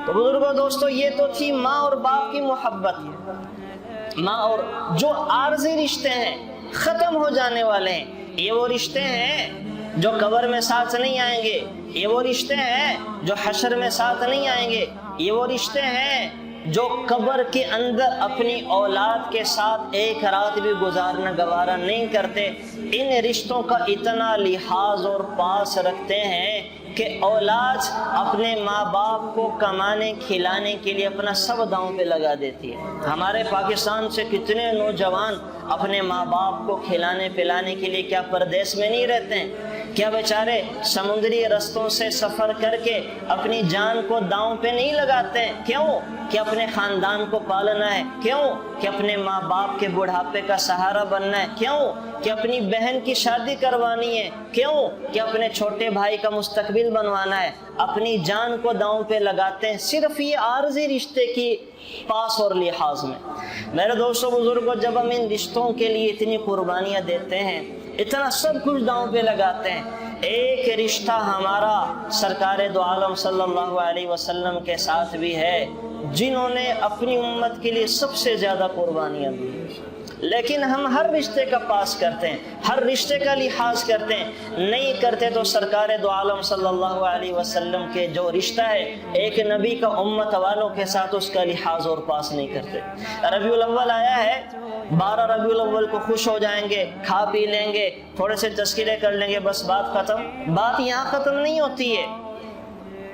تو بزرگوں دوستو، یہ تو تھی ماں اور باپ کی محبت۔ ماں اور جو عارضی رشتے ہیں، ختم ہو جانے والے ہیں، یہ وہ رشتے ہیں جو قبر میں ساتھ نہیں آئیں گے، یہ وہ رشتے ہیں جو حشر میں ساتھ نہیں آئیں گے، یہ وہ رشتے ہیں جو قبر کے اندر اپنی اولاد کے ساتھ ایک رات بھی گزارنا گوارا نہیں کرتے۔ ان رشتوں کا اتنا لحاظ اور پاس رکھتے ہیں کہ اولاد اپنے ماں باپ کو کمانے کھلانے کے لیے اپنا سب داؤں پہ لگا دیتی ہے۔ ہمارے پاکستان سے کتنے نوجوان اپنے ماں باپ کو کھلانے پلانے کے لیے کیا پردیس میں نہیں رہتے ہیں، کیا بیچارے سمندری رستوں سے سفر کر کے اپنی جان کو داؤں پہ نہیں لگاتے ہیں؟ کیوں؟ کہ اپنے خاندان کو پالنا ہے، کیوں؟ کہ اپنے ماں باپ کے بڑھاپے کا سہارا بننا ہے، کیوں؟ کہ اپنی بہن کی شادی کروانی ہے، کیوں؟ کہ اپنے چھوٹے بھائی کا مستقبل بنوانا ہے، اپنی جان کو داؤں پہ لگاتے ہیں صرف یہ عارضی رشتے کی پاس اور لحاظ میں۔ میرے دوستوں بزرگوں، جب ہم ان رشتوں کے لیے اتنی قربانیاں دیتے ہیں، اتنا سب کچھ داؤں پہ لگاتے ہیں، ایک رشتہ ہمارا سرکار دو عالم صلی اللہ علیہ وسلم کے ساتھ بھی ہے، جنہوں نے اپنی امت کے لیے سب سے زیادہ قربانیاں دی، لیکن ہم ہر رشتے کا پاس کرتے ہیں، ہر رشتے کا لحاظ کرتے ہیں، نہیں کرتے تو سرکار دو عالم صلی اللہ علیہ وسلم کے جو رشتہ ہے ایک نبی کا امت والوں کے ساتھ، اس کا لحاظ اور پاس نہیں کرتے۔ ربیع الاول آیا ہے، 12 ربیع الاول کو خوش ہو جائیں گے، کھا پی لیں گے، تھوڑے سے تذکرے کر لیں گے، بس بات ختم۔ بات یہاں ختم نہیں ہوتی ہے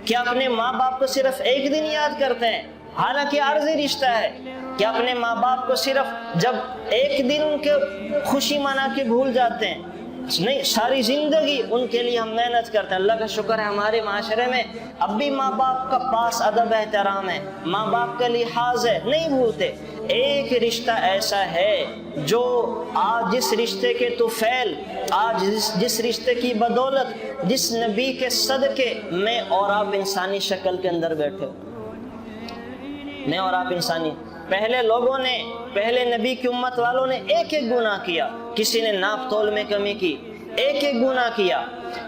کہ اپنے ماں باپ کو صرف ایک دن یاد کرتے ہیں، حالانکہ عارضی رشتہ ہے، کہ اپنے ماں باپ کو صرف جب ایک دن ان کے خوشی منا کے بھول جاتے ہیں، نہیں، ساری زندگی ان کے لیے ہم محنت کرتے ہیں۔ اللہ کا شکر ہے ہمارے معاشرے میں اب بھی ماں باپ کا پاس ادب احترام ہے، ماں باپ کا لحاظ ہے، نہیں بھولتے۔ ایک رشتہ ایسا ہے جو آج جس رشتے کے طفیل، آج جس رشتے کی بدولت، جس نبی کے صدقے میں اور آپ انسانی شکل کے اندر بیٹھے ہو، میں اور آپ انسانی۔ پہلے لوگوں نے، پہلے نبی کی امت والوں نے ایک ایک گناہ کیا، کسی نے ناپ تول میں کمی کی، ایک ایک گناہ کیا،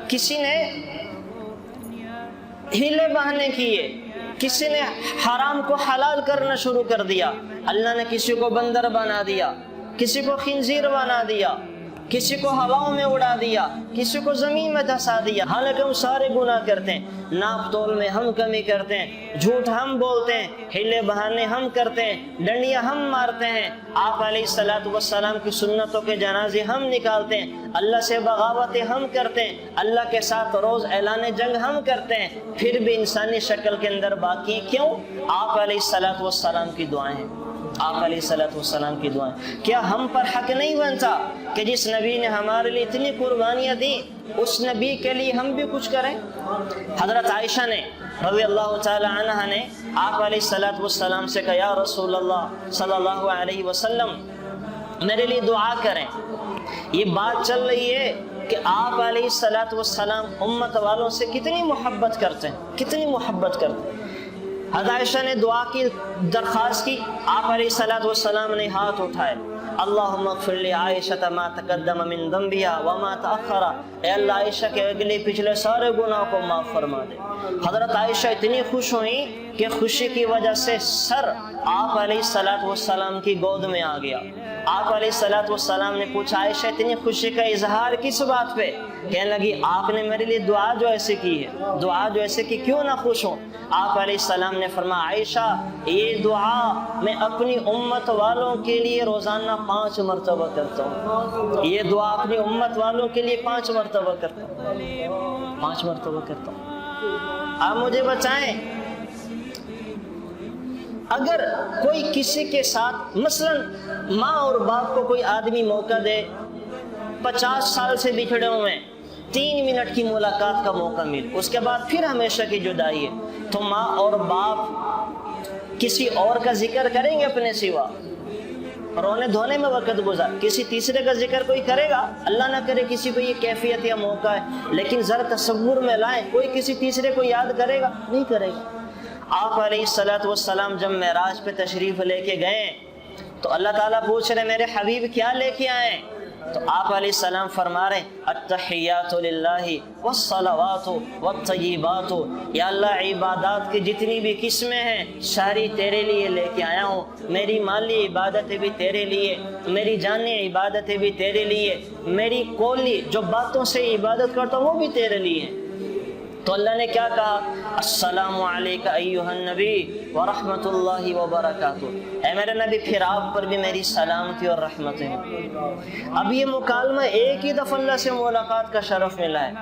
کسی نے ہیلے بہانے کیے، کسی نے حرام کو حلال کرنا شروع کر دیا، اللہ نے کسی کو بندر بنا دیا، کسی کو خنزیر بنا دیا، کسی کو ہواؤں میں اڑا دیا، کسی کو زمین میں دھسا دیا، حالانکہ ہم سارے گناہ کرتے ہیں، ناپ تول میں ہم کمی کرتے ہیں، جھوٹ ہم بولتے ہیں، ہیلے بہانے ہم کرتے ہیں، ڈنڈیاں ہم مارتے ہیں، آپ علیہ الصلوۃ والسلام کی سنتوں کے جنازے ہم نکالتے ہیں، اللہ سے بغاوتیں ہم کرتے ہیں، اللہ کے ساتھ روز اعلان جنگ ہم کرتے ہیں، پھر بھی انسانی شکل کے اندر باقی کیوں؟ آپ علیہ الصلوۃ والسلام کی دعائیں ہیں، آپ علیہ الصلوۃ والسلام کی دعائیں۔ کیا ہم پر حق نہیں بنتا کہ جس نبی نے ہمارے لیے اتنی قربانیاں دی، اس نبی کے لیے ہم بھی کچھ کریں۔ حضرت عائشہ نے رضی اللہ تعالی عنہ نے آپ علیہ الصلوۃ والسلام سے کہا یا رسول اللہ صلی اللہ علیہ وسلم میرے لیے دعا کریں۔ یہ بات چل رہی ہے کہ آپ علیہ الصلوۃ والسلام امت والوں سے کتنی محبت کرتے ہیں، کتنی محبت کرتے ہیں۔ حضرت عائشہ نے دعا کی درخواست کی، آپ علیہ الصلوۃ والسلام نے ہاتھ اٹھائے، اللہم اغفر لعائشہ ما تقدم من ذنبها وما تأخر، اے اللہ عائشہ کے اگلے پچھلے سارے گناہوں کو معاف فرما دے۔ حضرت عائشہ اتنی خوش ہوئیں کہ خوشی کی وجہ سے سر آپ علیہ الصلوۃ والسلام کی گود میں آ گیا۔ آپ علیہ الصلوۃ والسلام نے پوچھا عائشہ اتنی خوشی کا اظہار کس بات پہ؟ کہنے لگی آپ نے میرے لیے دعا جو ایسے کی ہے، دعا جو ایسے کی، کیوں نہ خوش ہوں؟ آپ علیہ السلام نے فرمایا عائشہ یہ دعا میں اپنی امت والوں کے لیے روزانہ 5 مرتبہ کرتا ہوں، یہ دعا اپنی امت والوں کے لیے 5 مرتبہ کرتا ہوں، 5 مرتبہ کرتا ہوں۔ آپ مجھے بچائیں، اگر کوئی کسی کے ساتھ مثلا ماں اور باپ کو کوئی آدمی موقع دے، 50 سال سے بچھڑے ہوئے، 3 منٹ کی ملاقات کا موقع مل، اس کے بعد پھر ہمیشہ کی جدائی ہے، تو ماں اور باپ کسی اور کا ذکر کریں گے اپنے سوا؟ رونے دھونے میں وقت گزار، کسی تیسرے کا ذکر کوئی کرے گا؟ اللہ نہ کرے کسی کو یہ کیفیت یا موقع ہے، لیکن ذرا تصور میں لائیں، کوئی کسی تیسرے کو یاد کرے گا؟ نہیں کرے گا۔ آپ علیہ الصلوۃ والسلام جب معراج پہ تشریف لے کے گئے تو اللہ تعالیٰ پوچھ رہے میرے حبیب کیا لے کے آئے؟ تو آپ علیہ السلام فرما رہے التحیات للہ والصلوات والطیبات، یا اللہ عبادات کی جتنی بھی قسمیں ہیں ساری تیرے لیے لے کے آیا ہوں، میری مالی عبادتیں بھی تیرے لیے، میری جانی عبادتیں بھی تیرے لیے، میری قولی جو باتوں سے عبادت کرتا ہوں وہ بھی تیرے لیے۔ تو اللہ نے کیا کہا؟ السلام علیکہ ایہا النبی ورحمۃ اللہ وبرکاتہ، اے میرے نبی پھر آپ پر بھی میری سلامتی اور رحمتیں ہیں۔ اب یہ مکالمہ ایک ہی دفعہ اللہ سے ملاقات کا شرف ملا ہے،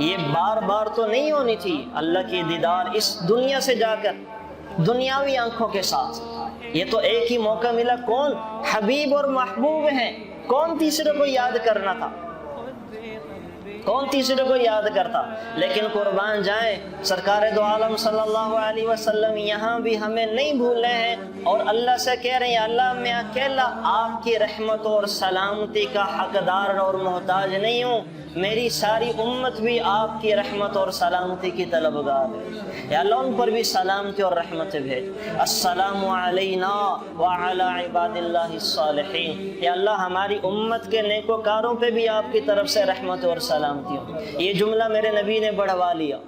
یہ بار بار تو نہیں ہونی تھی، اللہ کی دیدار اس دنیا سے جا کر دنیاوی آنکھوں کے ساتھ، یہ تو ایک ہی موقع ملا۔ کون حبیب اور محبوب ہیں، کون تیسرے کو یاد کرنا تھا، کون تیسرے کو یاد کرتا؟ لیکن قربان جائیں سرکار دو عالم صلی اللہ علیہ وسلم یہاں بھی ہمیں نہیں بھولے ہیں، اور اللہ سے کہہ رہے ہیں اللہ میں اکیلا آپ کی رحمت اور سلامتی کا حقدار اور محتاج نہیں ہوں، میری ساری امت بھی آپ کی رحمت اور سلامتی کی طلبگار ہے، یا اللہ ان پر بھی سلامتی اور رحمت بھیج۔ السلام علینا وعلی عباد اللہ الصالحین، یا اللہ ہماری امت کے نیکوکاروں پہ بھی آپ کی طرف سے رحمت اور سلامتی ہو۔ یہ جملہ میرے نبی نے بڑھوا لیا،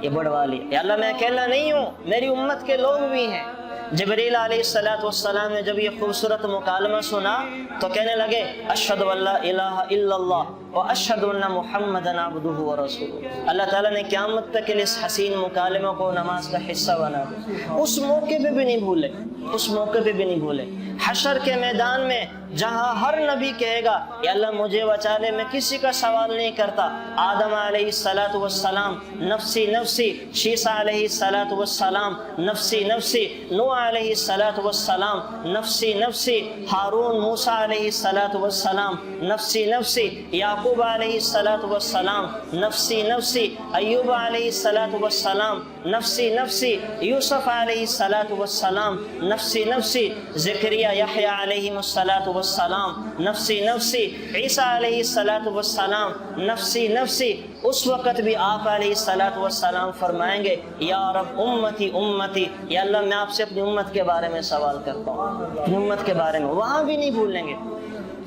یہ بڑھوا لیا، یا اللہ میں اکیلا نہیں ہوں، میری امت کے لوگ بھی ہیں۔ جبریل علیہ الصلوۃ والسلام نے جب یہ خوبصورت مکالمہ سنا تو کہنے لگے اشہد ان لا الہ الا اللہ واشہد ان محمدا عبدہ ورسولہ، اللہ تعالیٰ نے قیامت تک کے لیے اس حسین مکالمہ کو نماز کا حصہ بنا دیا۔ اس موقع پہ بھی نہیں بھولے، اس موقع پہ بھی نہیں بھولے۔ حشر کے میدان میں جہاں ہر نبی کہے گا یا اللہ مجھے بچا لے، میں کسی کا سوال نہیں کرتا، آدم علیہ الصلوۃ والسلام نفسی نفسی، شیسا علیہ الصلوۃ والسلام نفسی نفسی، نوح علیہ الصلوۃ والسلام نفسی نفسی، ہارون موسیٰ علیہ الصلوۃ والسلام نفسی نفسی، یعقوب علیہ الصلوۃ والسلام نفسی نفسی، ایوب علیہ الصلوۃ والسلام نفسی نفسی، یوسف علیہ الصلوۃ والسلام نفسی نفسی، زکریا یحییٰ علیہ الصلوۃ والسلام نفسی نفسی، عیسیٰ علیہ الصلوۃ والسلام نفسی نفسی۔ اس وقت بھی آپ علیہ الصلوۃ والسلام فرمائیں گے یا رب امتی امتی، یا اللہ میں آپ سے اپنی امت کے بارے میں سوال کرتا ہوں، اپنی امت کے بارے میں، وہاں بھی نہیں بھولیں گے،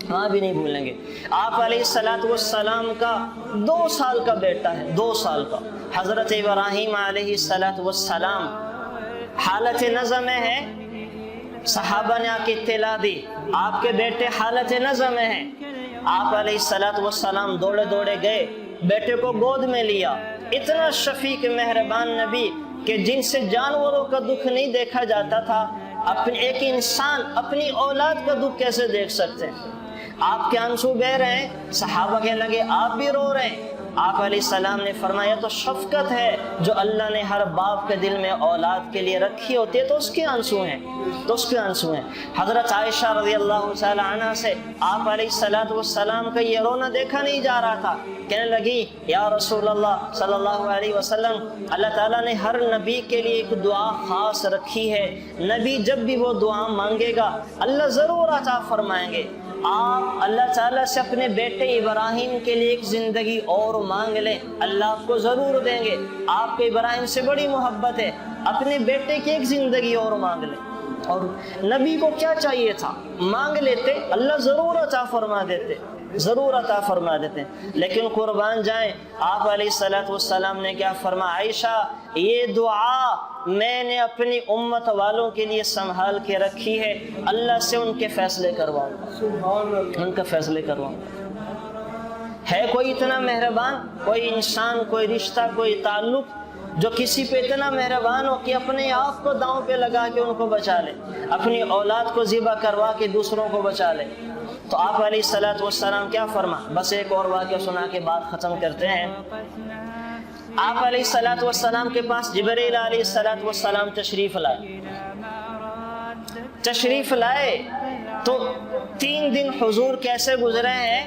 وہاں بھی نہیں بھولیں گے۔ آپ علیہ الصلوۃ والسلام کا 2 سال کا بیٹا ہے، 2 سال کا، حضرت ابراہیم علیہ الصلوۃ والسلام حالت نظم میں ہے، صحابہ نے آ کے اطلاع دی آپ کے بیٹے حالت نظم میں ہیں، آپ علیہ الصلوۃ والسلام دوڑے دوڑے گئے، بیٹے کو گود میں لیا۔ اتنا شفیق مہربان نبی کہ جن سے جانوروں کا دکھ نہیں دیکھا جاتا تھا، اپنے ایک انسان اپنی اولاد کا دکھ کیسے دیکھ سکتے ہیں؟ آپ کے آنسو بہہ رہے ہیں، صحابہ کہنے لگے آپ بھی رو رہے ہیں۔ آپ علیہ السلام نے فرمایا تو شفقت ہے جو اللہ نے ہر باپ کے دل میں اولاد کے لیے رکھی ہوتی ہے، تو اس کے آنسو ہیں، تو اس کے آنسو ہیں۔ حضرت عائشہ رضی اللہ تعالی عنہ سے آپ علیہ السلام کا یہ رونا دیکھا نہیں جا رہا تھا، کہنے لگی یا رسول اللہ صلی اللہ علیہ وسلم، اللہ تعالیٰ نے ہر نبی کے لیے ایک دعا خاص رکھی ہے، نبی جب بھی وہ دعا مانگے گا اللہ ضرور عطا فرمائیں گے۔ آپ اللہ تعالیٰ سے اپنے بیٹے ابراہیم کے لیے ایک زندگی اور مانگ لیں، اللہ آپ کو ضرور دیں گے۔ آپ کو ابراہیم سے بڑی محبت ہے، اپنے بیٹے کی ایک زندگی اور مانگ لیں۔ اور نبی کو کیا چاہیے تھا؟ مانگ لیتے، اللہ ضرور عطا فرما دیتے، ضرور عطا فرما دیتے۔ لیکن قربان جائیں، آپ علیہ الصلوۃ والسلام نے کیا فرمایا؟ عائشہ، یہ دعا میں نے اپنی امت والوں کے لیے سنبھال کے رکھی ہے، اللہ سے ان کے فیصلے کرواؤں، ان کا فیصلے کرواؤں۔ ہے کوئی اتنا مہربان، کوئی انسان، کوئی رشتہ، کوئی تعلق جو کسی پہ اتنا مہربان ہو کہ اپنے آپ کو داؤں پہ لگا کے ان کو بچا لے، اپنی اولاد کو ذبح کروا کے دوسروں کو بچا لے؟ تو آپ علیہ الصلوۃ والسلام کیا فرما؟ بس ایک اور واقعہ سنا کے بات ختم کرتے ہیں۔ آپ علیہ الصلوۃ والسلام کے پاس جبرائیل علیہ الصلوۃ والسلام تشریف لائے تو 3 دن حضور کیسے گزرے ہیں؟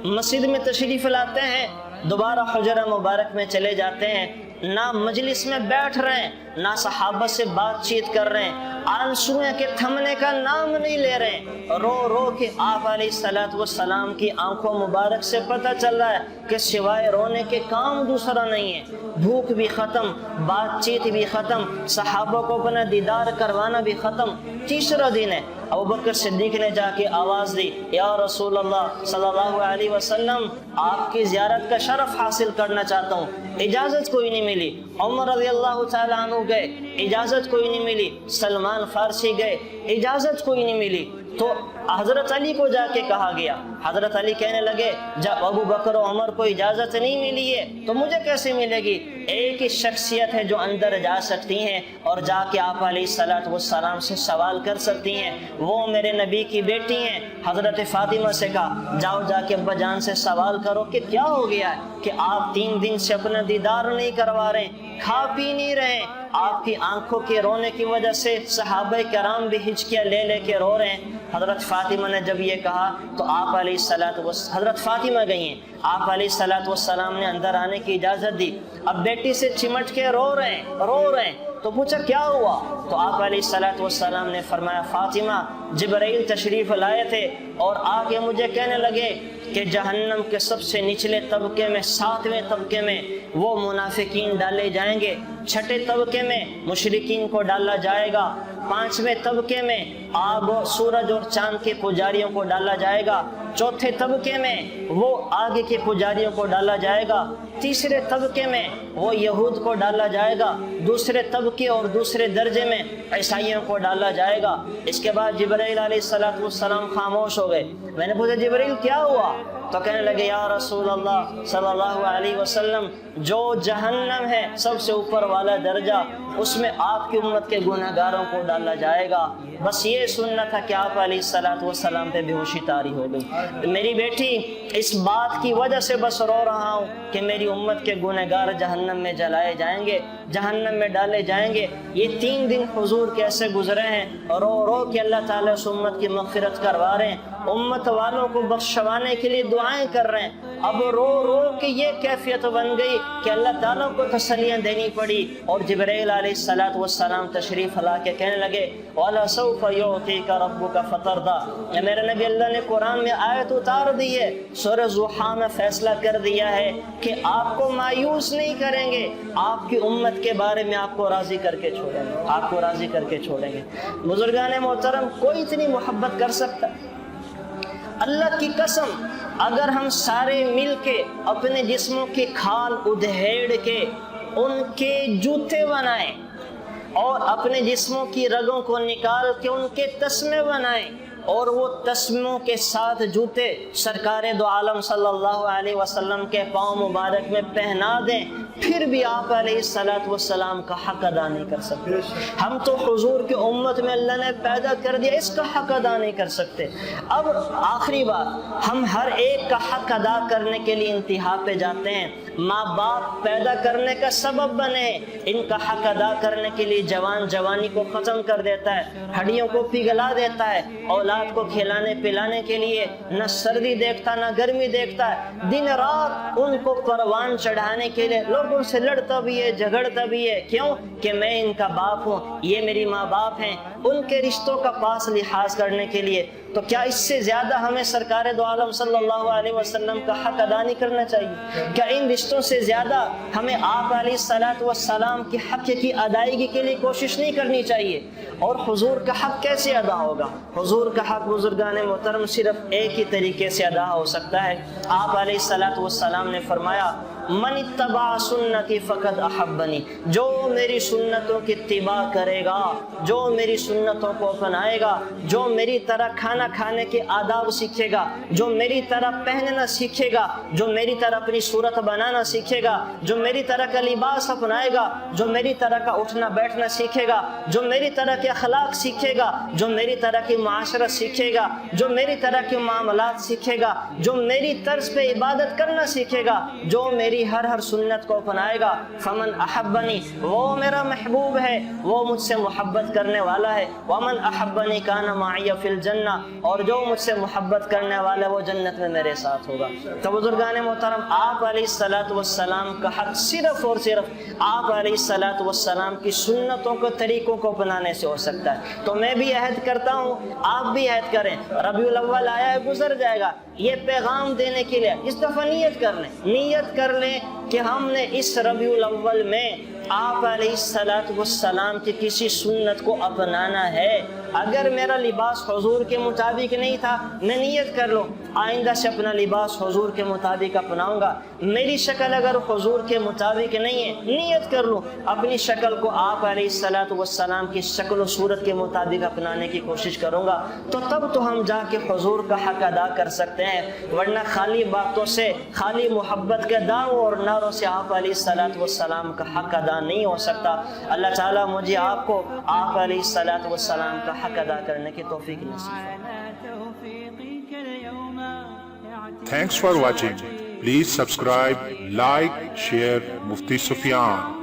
مسجد میں تشریف لاتے ہیں، دوبارہ حجرہ مبارک میں چلے جاتے ہیں، نہ مجلس میں بیٹھ رہے ہیں، نہ صحابہ سے بات چیت کر رہے ہیں، آنسویں کے تھمنے کا نام نہیں لے رہے ہیں، رو رو کے آپ علیہ الصلوۃ والسلام کی آنکھوں مبارک سے پتہ چل رہا ہے کہ سوائے رونے کے کام دوسرا نہیں ہے۔ بھوک بھی ختم، بات چیت بھی ختم، صحابہ کو اپنا دیدار کروانا بھی ختم۔ تیسرا دن ہے، ابوبکر صدیق نے جا کے آواز دی، یا رسول اللہ صلی اللہ علیہ وسلم، آپ کی زیارت کا شرف حاصل کرنا چاہتا ہوں۔ اجازت کوئی نہیں ملی۔ عمر رضی اللہ تعالیٰ عنہ گئے، اجازت کوئی نہیں ملی۔ سلمان فارسی گئے، اجازت کوئی نہیں ملی۔ تو حضرت علی کو جا کے کہا گیا، حضرت علی کہنے لگے جب ابو بکر و عمر کو اجازت نہیں ملی ہے تو مجھے کیسے ملے گی؟ ایک ہی شخصیت ہے جو اندر جا سکتی ہیں اور جا کے آپ علیہ الصلوۃ والسلام سے سوال کر سکتی ہیں، وہ میرے نبی کی بیٹی ہیں۔ حضرت فاطمہ سے کہا جاؤ جا کے ابا جان سے سوال کرو کہ کیا ہو گیا ہے کہ آپ 3 دن سے اپنا دیدار نہیں کروا رہے، کھا پی نہیں رہے، آپ کی آنکھوں کے رونے کی وجہ سے صحابہ کرام بھی ہچکیاں لے لے کے رو رہے ہیں۔ حضرت فاطمہ نے جب یہ کہا تو آپ علیہ الصلوۃ والسلام، حضرت فاطمہ گئی ہیں، آپ علیہ الصلوۃ والسلام نے اندر آنے کی اجازت دی۔ اب بیٹی سے چمٹ کے رو رہے ہیں، تو پوچھا کیا ہوا؟ تو آپ علیہ الصلوۃ والسلام نے فرمایا فاطمہ، جبرائیل تشریف لائے تھے اور آ کے مجھے کہنے لگے کہ جہنم کے سب سے نچلے طبقے میں 7ویں طبقے میں وہ منافقین ڈالے جائیں گے، 6 طبقے میں مشرکین کو ڈالا جائے گا، 5ویں طبقے میں آگ و سورج اور چاند کے پجاریوں کو ڈالا جائے گا، 4تھے طبقے میں وہ آگ کے پجاریوں کو ڈالا جائے گا، 3رے طبقے میں وہ یہود کو ڈالا جائے گا، 2 طبقے اور 2 درجے میں عیسائیوں کو ڈالا جائے گا۔ اس کے بعد جبرائیل علیہ الصلوۃ والسلام خاموش ہو گئے۔ میں نے پوچھا جبرائیل کیا ہوا؟ تو کہنے لگے یا رسول اللہ صلی اللہ علیہ وسلم، جو جہنم ہے سب سے اوپر والا درجہ، اس میں آپ کی امت کے گناہ گاروں کو ڈالا جائے گا۔ بس یہ سننا تھا کہ آپ علیہ الصلوۃ والسلام پہ بے ہوشی طاری ہو گئی۔ میری بیٹی اس بات کی وجہ سے بس رو رہا ہوں کہ میری امت کے گناہ گار جہنم میں جلائے جائیں گے، جہنم میں ڈالے جائیں گے۔ یہ 3 دن حضور کیسے گزرے ہیں، رو رو کے اللہ تعالیٰ اس امت کی مغفرت کروا رہے ہیں، امت والوں کو بخشوانے کے لیے دعائیں کر رہے ہیں۔ اب رو رو کے یہ کیفیت بن گئی کہ اللہ تعالیٰ کو تسلیاں دینی پڑی، اور جبرائیل علیہ الصلوۃ والسلام تشریف لا کے کہنے لگے وَلَسَوْفَ يُعْطِيكَ رَبُّكَ فَتَرْضَىٰ۔ اے میرے نبی، اللہ نے قرآن میں آیت اتار دی ہے، سورہ ضحیٰ میں فیصلہ کر دیا ہے کہ آپ کو مایوس نہیں کریں گے، آپ کی امت کے بارے میں آپ کو راضی کر کے چھوڑیں گے، آپ کو راضی کر کے چھوڑیں گے۔ بزرگان محترم، کوئی اتنی محبت کر سکتا؟ اللہ کی قسم، اگر ہم سارے مل کے اپنے جسموں کی کھال ادھیڑ کے ان کے جوتے بنائیں اور اپنے جسموں کی رگوں کو نکال کے ان کے تسمے بنائیں اور وہ تسموں کے ساتھ جوتے سرکار دو عالم صلی اللہ علیہ وسلم کے پاؤں مبارک میں پہنا دیں، پھر بھی آپ علیہ الصلوۃ والسلام کا حق ادا نہیں کر سکتے۔ ہم تو حضور کی امت میں اللہ نے پیدا کر دیا، اس کا حق ادا نہیں کر سکتے۔ اب آخری بات، ہم ہر ایک کا حق ادا کرنے کے لیے انتہا پہ جاتے ہیں۔ ماں باپ پیدا کرنے کا سبب بنے، ان کا حق ادا کرنے کے لیے جوان جوانی کو ختم کر دیتا ہے، ہڈیوں کو پگھلا دیتا ہے، اولاد اولاد کو کھلانے پلانے کے لیے نہ سردی دیکھتا نہ گرمی دیکھتا ہے، دن رات ان کو پروان چڑھانے کے لیے لوگ ان سے لڑتا بھی ہے، جھگڑتا بھی ہے۔ کیوں؟ کہ میں ان کا باپ ہوں، یہ میری ماں باپ ہیں، ان کے رشتوں کا پاس لحاظ کرنے کے لیے۔ تو کیا اس سے زیادہ ہمیں سرکار دو عالم صلی اللہ علیہ وسلم کا حق ادا نہیں کرنا چاہیے؟ کیا ان رشتوں سے زیادہ ہمیں آپ علیہ الصلوۃ والسلام کے حق کی ادائیگی کے لیے کوشش نہیں کرنی چاہیے؟ اور حضور کا حق کیسے ادا ہوگا؟ حضور کا حق بزرگان محترم صرف ایک ہی طریقے سے ادا ہو سکتا ہے۔ آپ علیہ الصلوۃ والسلام نے فرمایا من اتبع سنتی فقد احبنی، جو میری سنتوں کی اتباع کرے گا، جو میری سنتوں کو اپنائے گا، جو میری طرح کھانا کھانے کے آداب سیکھے گا، جو میری طرح پہننا سیکھے گا، جو میری طرح اپنی صورت بنانا سیکھے گا، جو میری طرح کا لباس اپنائے گا، جو میری طرح کا اٹھنا بیٹھنا سیکھے گا، جو میری طرح کے اخلاق سیکھے گا، جو میری طرح کی معاشرت سیکھے گا، جو میری طرح کے معاملات سیکھے گا، جو میری طرز پہ عبادت کرنا سیکھے گا، جو میری ہر سنت کو اپنائے گا، فمن احبنی، وہ میرا محبوب ہے، وہ مجھ سے محبت کرنے والا ہے، ومن احبنی کان معی فی الجنہ، اور جو مجھ سے محبت کرنے والا ہے وہ جنت میں میرے ساتھ ہوگا۔ تو بزرگان محترم، آپ علیہ الصلوۃ والسلام کا حق صرف اور صرف آپ علیہ الصلوۃ والسلام کی سنتوں کو طریقوں کو اپنانے سے ہو سکتا ہے۔ تو میں بھی عہد کرتا ہوں، آپ بھی عہد کریں، ربیع الاول آیا ہے، گزر جائے گا، یہ پیغام دینے کے لیے اس دفعہ نیت کر لیں، نیت کر لیں کہ ہم نے اس ربیع الاول میں آپ علیہ الصلوۃ والسلام کی کسی سنت کو اپنانا ہے۔ اگر میرا لباس حضور کے مطابق نہیں تھا، میں نیت کر لوں آئندہ سے اپنا لباس حضور کے مطابق اپناؤں گا۔ میری شکل اگر حضور کے مطابق نہیں ہے، نیت کر لوں اپنی شکل کو آپ علیہ الصلوۃ والسلام کی شکل و صورت کے مطابق اپنانے کی کوشش کروں گا، تو تب تو ہم جا کے حضور کا حق ادا کر سکتے ہیں، ورنہ خالی باتوں سے، خالی محبت کے دعووں اور نعروں سے آپ علیہ الصلوۃ والسلام کا حق ادا نہیں ہو سکتا۔ اللہ تعالیٰ مجھے آپ کو آپ علیہ الصلوۃ والسلام کا حق ادا کرنے کی توفیق نصیب فرمائے۔ Thanks for watching. Please subscribe, like, share Mufti Sufyan.